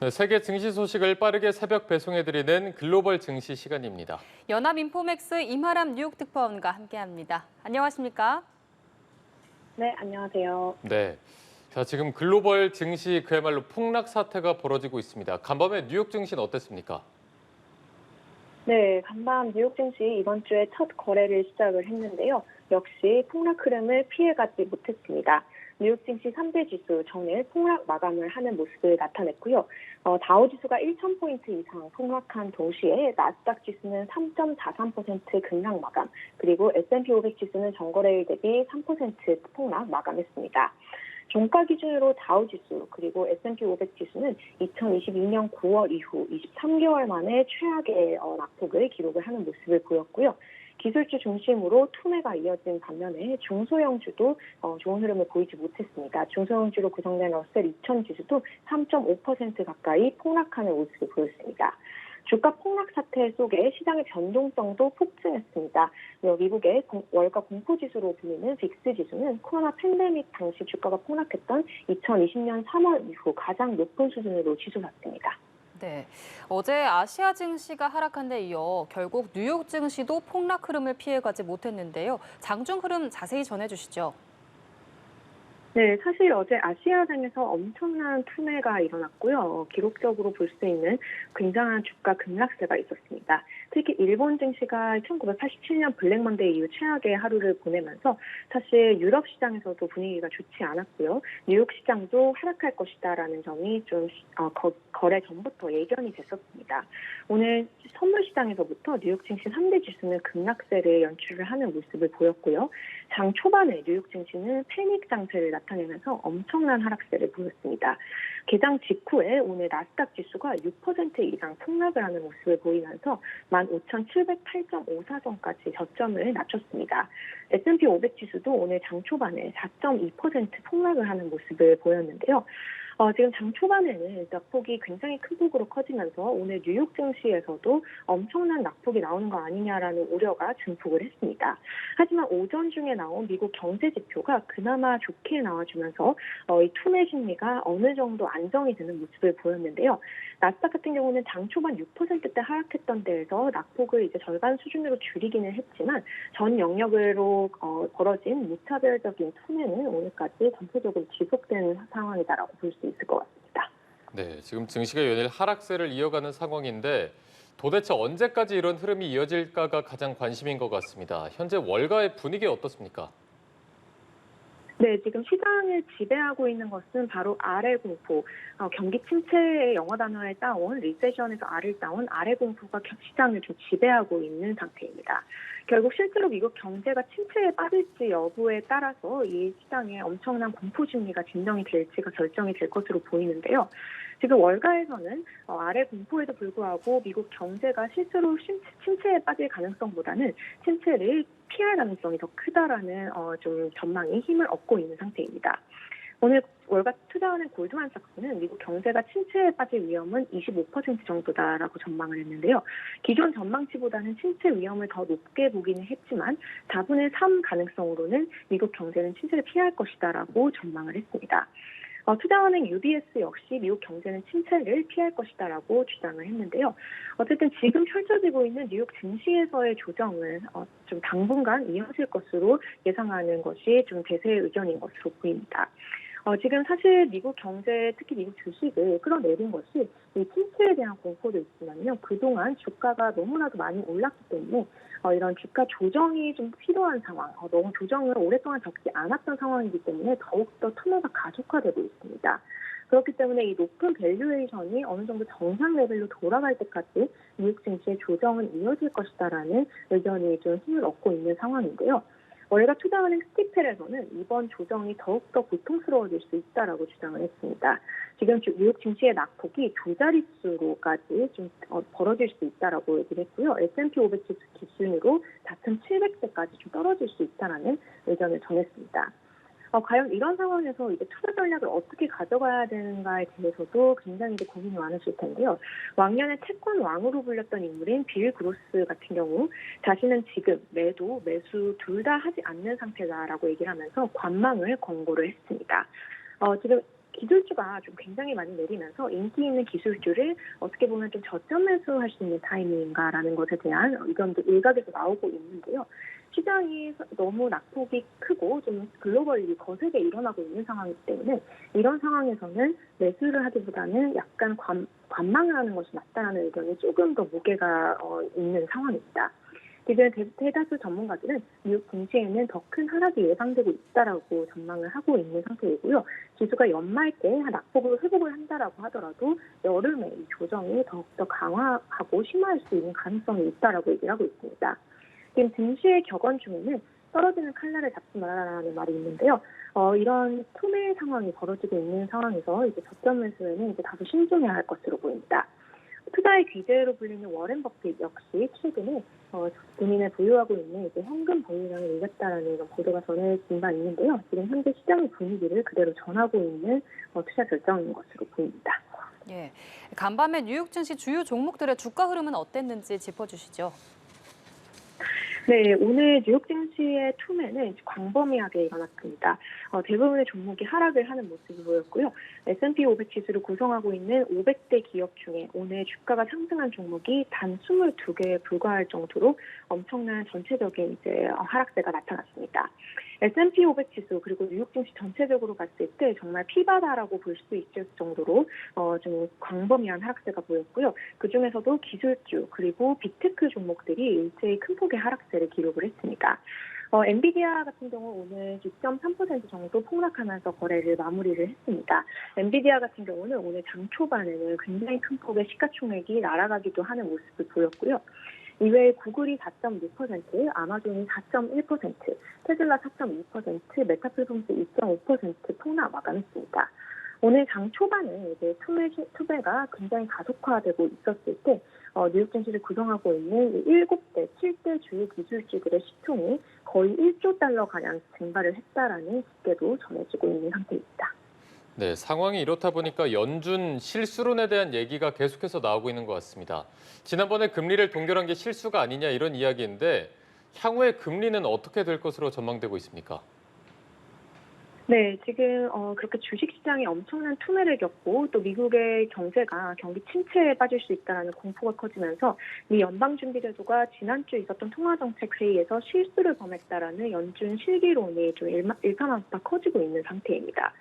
네, 세계 증시 소식을 빠르게 새벽 배송해드리는 글로벌 증시 시간입니다. 연합인포맥스 임하람 뉴욕 특파원과 함께합니다. 안녕하십니까? 네, 안녕하세요. 네, 자 지금 글로벌 증시 그야말로 폭락 사태가 벌어지고 있습니다. 간밤에 뉴욕 증시는 어땠습니까? 네, 간밤 뉴욕 증시 이번 주에 첫 거래를 시작을 했는데요. 역시 폭락 흐름을 피해가지 못했습니다. 뉴욕 증시 3대 지수 전일 폭락 마감을 하는 모습을 나타냈고요. 다우 지수가 1,000포인트 이상 폭락한 동시에 나스닥 지수는 3.43% 급락 마감, 그리고 S&P 500 지수는 전거래일 대비 3% 폭락 마감했습니다. 종가 기준으로 다우 지수 그리고 S&P 500 지수는 2022년 9월 이후 23개월 만에 최악의 낙폭을 기록을 하는 모습을 보였고요. 기술주 중심으로 투매가 이어진 반면에 중소형주도 좋은 흐름을 보이지 못했습니다. 중소형주로 구성된 러셀 2000 지수도 3.5% 가까이 폭락하는 모습을 보였습니다. 주가 폭락 사태 속에 시장의 변동성도 폭증했습니다. 미국의 월가 공포지수로 불리는 빅스 지수는 코로나 팬데믹 당시 주가가 폭락했던 2020년 3월 이후 가장 높은 수준으로 치솟았습니다. 네, 어제 아시아 증시가 하락한 데 이어 결국 뉴욕 증시도 폭락 흐름을 피해가지 못했는데요. 장중 흐름 자세히 전해주시죠. 네, 사실 어제 아시아장에서 엄청난 투매가 일어났고요. 기록적으로 볼 수 있는 굉장한 주가 급락세가 있었습니다. 특히 일본 증시가 1987년 블랙먼데이 이후 최악의 하루를 보내면서 사실 유럽 시장에서도 분위기가 좋지 않았고요. 뉴욕 시장도 하락할 것이다라는 점이 좀 거래 전부터 예견이 됐었습니다. 오늘 선물 시장에서부터 뉴욕 증시 3대 지수는 급락세를 연출을 하는 모습을 보였고요. 장 초반에 뉴욕 증시는 패닉 장세를 나타내면서 엄청난 하락세를 보였습니다. 개장 직후에 오늘 나스닥 지수가 6% 이상 폭락을 하는 모습을 보이면서 15,708.54점까지 저점을 낮췄습니다. S&P 500 지수도 오늘 장 초반에 4.2% 폭락을 하는 모습을 보였는데요. 지금 장 초반에는 낙폭이 굉장히 큰 폭으로 커지면서 오늘 뉴욕 증시에서도 엄청난 낙폭이 나오는 거 아니냐라는 우려가 증폭을 했습니다. 하지만 오전 중에 나온 미국 경제 지표가 그나마 좋게 나와주면서 이 투매 심리가 어느 정도 안정이 되는 모습을 보였는데요. 나스닥 같은 경우는 장 초반 6%대 하락했던 데에서 낙폭을 이제 절반 수준으로 줄이기는 했지만 전 영역으로 벌어진 무차별적인 투매는 오늘까지 전체적으로 지속되는 상황이다라고 볼 수 있을 것 같습니다. 네, 지금 증시가 연일 하락세를 이어가는 상황인데 도대체 언제까지 이런 흐름이 이어질까가 가장 관심인 것 같습니다. 현재 월가의 분위기 어떻습니까? 네, 지금 시장을 지배하고 있는 것은 바로 아래 공포, 경기 침체의 영어 단어에 따온 리세션에서 R을 따온 아래 공포가 시장을 좀 지배하고 있는 상태입니다. 결국 실제로 미국 경제가 침체에 빠질지 여부에 따라서 이 시장에 엄청난 공포 심리가 진정이 될지가 결정이 될 것으로 보이는데요. 지금 월가에서는 아래 공포에도 불구하고 미국 경제가 실제로 침체에 빠질 가능성보다는 침체를 피할 가능성이 더 크다라는 좀 전망이 힘을 얻고 있는 상태입니다. 오늘 월가 투자하는 골드만삭스는 미국 경제가 침체에 빠질 위험은 25% 정도다라고 전망을 했는데요. 기존 전망치보다는 침체 위험을 더 높게 보기는 했지만 4분의 3 가능성으로는 미국 경제는 침체를 피할 것이다라고 전망을 했습니다. 투자은행 UBS 역시 미국 경제는 침체를 피할 것이다라고 주장을 했는데요. 어쨌든 지금 펼쳐지고 있는 뉴욕 증시에서의 조정은 좀 당분간 이어질 것으로 예상하는 것이 좀 대세의 의견인 것으로 보입니다. 지금 사실 미국 경제, 특히 미국 주식을 끌어내린 것이 이 침체에 대한 공포도 있지만요. 그동안 주가가 너무나도 많이 올랐기 때문에 이런 주가 조정이 좀 필요한 상황, 너무 조정을 오랫동안 겪지 않았던 상황이기 때문에 더욱더 투매가 가속화되고 있습니다. 그렇기 때문에 이 높은 밸류에이션이 어느 정도 정상 레벨로 돌아갈 때까지 미국 증시의 조정은 이어질 것이다라는 의견이 좀 힘을 얻고 있는 상황인데요. 월가 투자은행 스티펠에서는 이번 조정이 더욱더 고통스러워질 수 있다라고 주장을 했습니다. 지금 뉴욕 증시의 낙폭이 두 자릿수로까지 좀 벌어질 수 있다라고 얘기를 했고요. S&P 500 지수 기준으로 4,700대까지 좀 떨어질 수 있다라는 의견을 전했습니다. 과연 이런 상황에서 이제 투자 전략을 어떻게 가져가야 되는가에 대해서도 굉장히 이제 고민이 많으실 텐데요. 왕년에 채권 왕으로 불렸던 인물인 빌 그로스 같은 경우 자신은 지금 매도, 매수 둘 다 하지 않는 상태다라고 얘기를 하면서 관망을 권고를 했습니다. 지금 기술주가 좀 굉장히 많이 내리면서 인기 있는 기술주를 어떻게 보면 좀 저점 매수할 수 있는 타이밍인가라는 것에 대한 의견도 일각에서 나오고 있는데요. 시장이 너무 낙폭이 크고 좀 글로벌이 거세게 일어나고 있는 상황이기 때문에 이런 상황에서는 매수를 하기보다는 약간 관망을 하는 것이 낫다라는 의견이 조금 더 무게가 있는 상황입니다. 지금 대다수 전문가들은 미국 증시에는 더 큰 하락이 예상되고 있다라고 전망을 하고 있는 상태이고요. 지수가 연말 때 낙폭으로 회복을 한다라고 하더라도 여름에 이 조정이 더욱더 강화하고 심화할 수 있는 가능성이 있다라고 얘기를 하고 있습니다. 지금 증시의 격언 중에는 떨어지는 칼날을 잡지 말아라라는 말이 있는데요. 이런 투매 상황이 벌어지고 있는 상황에서 이제 저점 매수에는 이제 다소 신중해야 할 것으로 보입니다. 투자의 귀재로 불리는 워렌 버핏 역시 최근에 본인을 보유하고 있는 이제 현금 보유량을 늘렸다라는 이런 보도가 전해진 바 있는데요. 지금 현재 시장의 분위기를 그대로 전하고 있는 투자 결정인 것으로 보입니다. 예, 간밤에 뉴욕 증시 주요 종목들의 주가 흐름은 어땠는지 짚어주시죠. 네, 오늘 뉴욕 증시의 투매는 광범위하게 일어났습니다. 대부분의 종목이 하락을 하는 모습을 보였고요. S&P 500 지수를 구성하고 있는 500대 기업 중에 오늘 주가가 상승한 종목이 단 22개에 불과할 정도로 엄청난 전체적인 이제 하락세가 나타났습니다. S&P 500 지수 그리고 뉴욕 증시 전체적으로 봤을 때 정말 피바다라고 볼 수 있을 정도로 좀 광범위한 하락세가 보였고요. 그 중에서도 기술주 그리고 빅테크 종목들이 일제히 큰 폭의 하락세를 기록을 했습니다. 엔비디아 같은 경우 오늘 6.3% 정도 폭락하면서 거래를 마무리를 했습니다. 엔비디아 같은 경우는 오늘 장 초반에는 굉장히 큰 폭의 시가총액이 날아가기도 하는 모습을 보였고요. 이외에 구글이 4.6%, 아마존이 4.1%, 테슬라 4.2%, 메타플랫폼스 2.5% 폭락 마감했습니다. 오늘 장 초반에 이제 투매가 굉장히 가속화되고 있었을 때 뉴욕 증시를 구성하고 있는 7대, 7대 주요 기술주들의 시총이 거의 1조 달러 가량 증발을 했다라는 집계도 전해지고 있는 상태입니다. 네, 상황이 이렇다 보니까 연준 실수론에 대한 얘기가 계속해서 나오고 있는 것 같습니다. 지난번에 금리를 동결한 게 실수가 아니냐 이런 이야기인데 향후에 금리는 어떻게 될 것으로 전망되고 있습니까? 네, 지금 그렇게 주식시장이 엄청난 투매를 겪고 또 미국의 경제가 경기 침체에 빠질 수 있다는 공포가 커지면서 미 연방준비제도가 지난주에 있었던 통화정책회의에서 실수를 범했다라는 연준 실기론이 좀 일파만파 커지고 있는 상태입니다.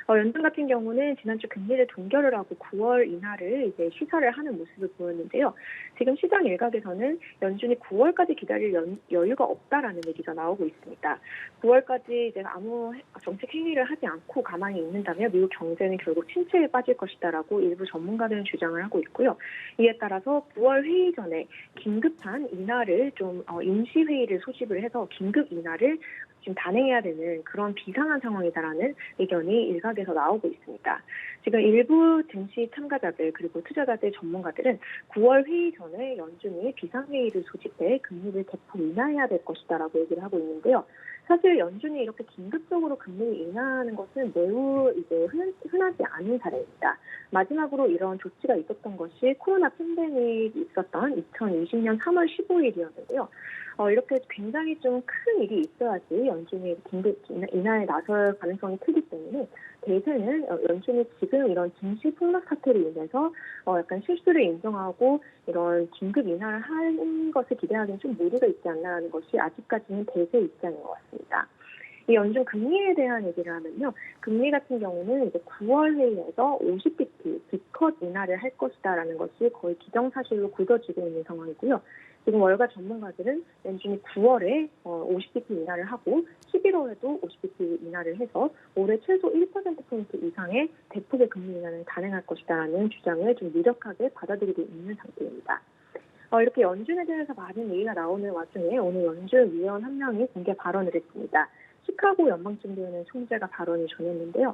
연준 같은 경우는 지난주 금리를 동결을 하고 9월 인하를 이제 시사를 하는 모습을 보였는데요. 지금 시장 일각에서는 연준이 9월까지 기다릴 여유가 없다라는 얘기가 나오고 있습니다. 9월까지 이제 아무 정책 행위를 하지 않고 가만히 있는다면 미국 경제는 결국 침체에 빠질 것이다라고 일부 전문가들은 주장을 하고 있고요. 이에 따라서 9월 회의 전에 긴급한 인하를 좀 임시 회의를 소집을 해서 긴급 인하를 지금 단행해야 되는 그런 비상한 상황이다라는 의견이 일각에서 나오고 있습니다. 지금 일부 증시 참가자들 그리고 투자자들 전문가들은 9월 회의 전에 연준이 비상회의를 소집해 금리를 대폭 인하해야 될 것이다라고 얘기를 하고 있는데요. 사실 연준이 이렇게 긴급적으로 금리를 인하하는 것은 매우 이제 흔하지 않은 사례입니다. 마지막으로 이런 조치가 있었던 것이 코로나 팬데믹이 있었던 2020년 3월 15일이었는데요. 이렇게 굉장히 좀 큰 일이 있어야지 연준이 긴급 인하에 나설 가능성이 크기 때문에 대세는 연준이 지금 이런 증시 폭락 사태로 인해서 약간 실수를 인정하고 이런 긴급 인하를 하는 것을 기대하기는 좀 무리가 있지 않나라는 것이 아직까지는 대세 입장인 것 같습니다. 이 연준 금리에 대한 얘기를 하면요. 금리 같은 경우는 이제 9월 회의에서 50bp 기컷 인하를 할 것이다라는 것이 거의 기정사실로 굳어지고 있는 상황이고요. 지금 월가 전문가들은 연준이 9월에 50bp 인하를 하고 11월에도 50bp 인하를 해서 올해 최소 1%포인트 이상의 대폭의 금리 인하를 단행할 것이다라는 주장을 좀 유력하게 받아들이고 있는 상태입니다. 이렇게 연준에 대해서 많은 얘기가 나오는 와중에 오늘 연준 위원 한 명이 공개 발언을 했습니다. 시카고 연방준비은행 총재가 발언을 전했는데요.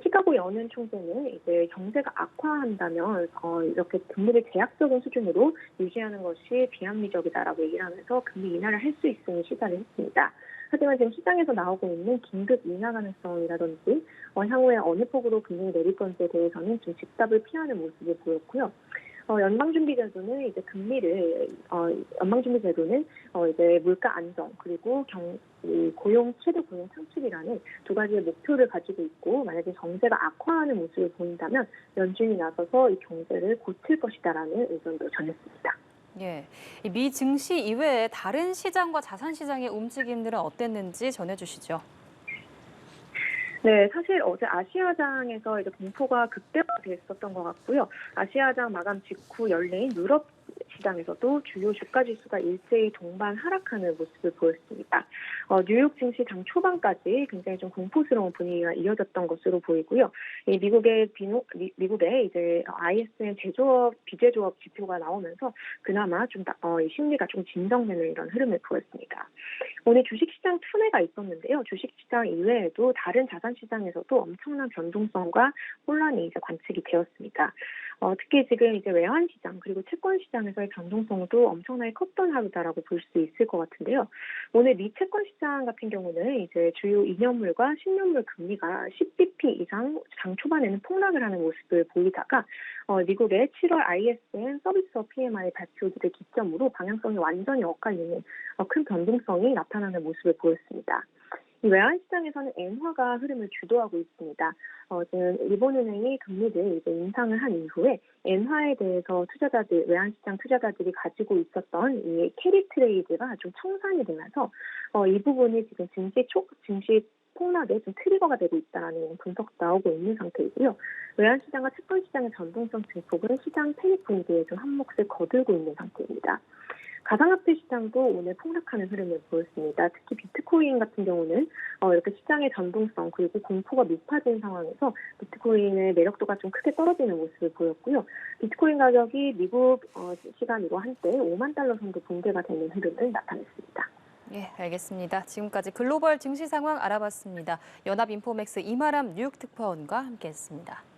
시카고 연은 총재는 이제 경제가 악화한다면 이렇게 금리를 제약적인 수준으로 유지하는 것이 비합리적이다라고 얘기를 하면서 금리 인하를 할 수 있음을 시사를 했습니다. 하지만 지금 시장에서 나오고 있는 긴급 인하 가능성이라든지 향후에 어느 폭으로 금리를 내릴 건지에 대해서는 좀 즉답을 피하는 모습을 보였고요. 연방준비제도는 이제 금리를 연방준비제도는 이제 물가 안정 그리고 이 최대 고용 창출이라는 두 가지의 목표를 가지고 있고 만약에 경제가 악화하는 모습을 보인다면 연준이 나서서 이 경제를 고칠 것이다라는 의견도 전했습니다. 예, 미 증시 이외에 다른 시장과 자산 시장의 움직임들은 어땠는지 전해주시죠. 네, 사실 어제 아시아장에서 이제 공포가 극대화됐었던 것 같고요. 아시아장 마감 직후 열린 유럽 시장에서도 주요 주가 지수가 일제히 동반 하락하는 모습을 보였습니다. 뉴욕 증시 장 초반까지 굉장히 좀 공포스러운 분위기가 이어졌던 것으로 보이고요. 이 미국의 이제 ISM 비제조업 지표가 나오면서 그나마 좀 이 심리가 좀 진정되는 이런 흐름을 보였습니다. 오늘 주식시장 투매가 있었는데요. 주식시장 이외에도 다른 자산시장에서도 엄청난 변동성과 혼란이 이제 관측이 되었습니다. 특히 지금 이제 외환시장 그리고 채권시장에서의 변동성도 엄청나게 컸던 하루다라고 볼 수 있을 것 같은데요. 오늘 미 채권시장 같은 경우는 이제 주요 2년물과 10년물 금리가 10bp 이상 장 초반에는 폭락을 하는 모습을 보이다가 미국의 7월 ISM 서비스업 PMI 발표들을 기점으로 방향성이 완전히 엇갈리는 큰 변동성이 나타나는 모습을 보였습니다. 이 외환시장에서는 엔화가 흐름을 주도하고 있습니다. 지금 일본은행이 금리를 이제 인상을 한 이후에 엔화에 대해서 외환시장 투자자들이 가지고 있었던 이 캐리 트레이드가 좀 청산이 되면서 이 부분이 지금 증시 폭락에 좀 트리거가 되고 있다는 분석도 나오고 있는 상태이고요. 외환시장과 채권시장의 변동성 증폭은 시장 패닉 분위기에 좀 한몫을 거들고 있는 상태입니다. 가상화폐 시장도 오늘 폭락하는 흐름을 보였습니다. 특히 비트코인 같은 경우는 이렇게 시장의 변동성 그리고 공포가 높아진 상황에서 비트코인의 매력도가 좀 크게 떨어지는 모습을 보였고요. 비트코인 가격이 미국 시간으로 한때 5만 달러 정도 붕괴가 되는 흐름을 나타냈습니다. 예, 알겠습니다. 지금까지 글로벌 증시 상황 알아봤습니다. 연합인포맥스 이마람 뉴욕 특파원과 함께했습니다.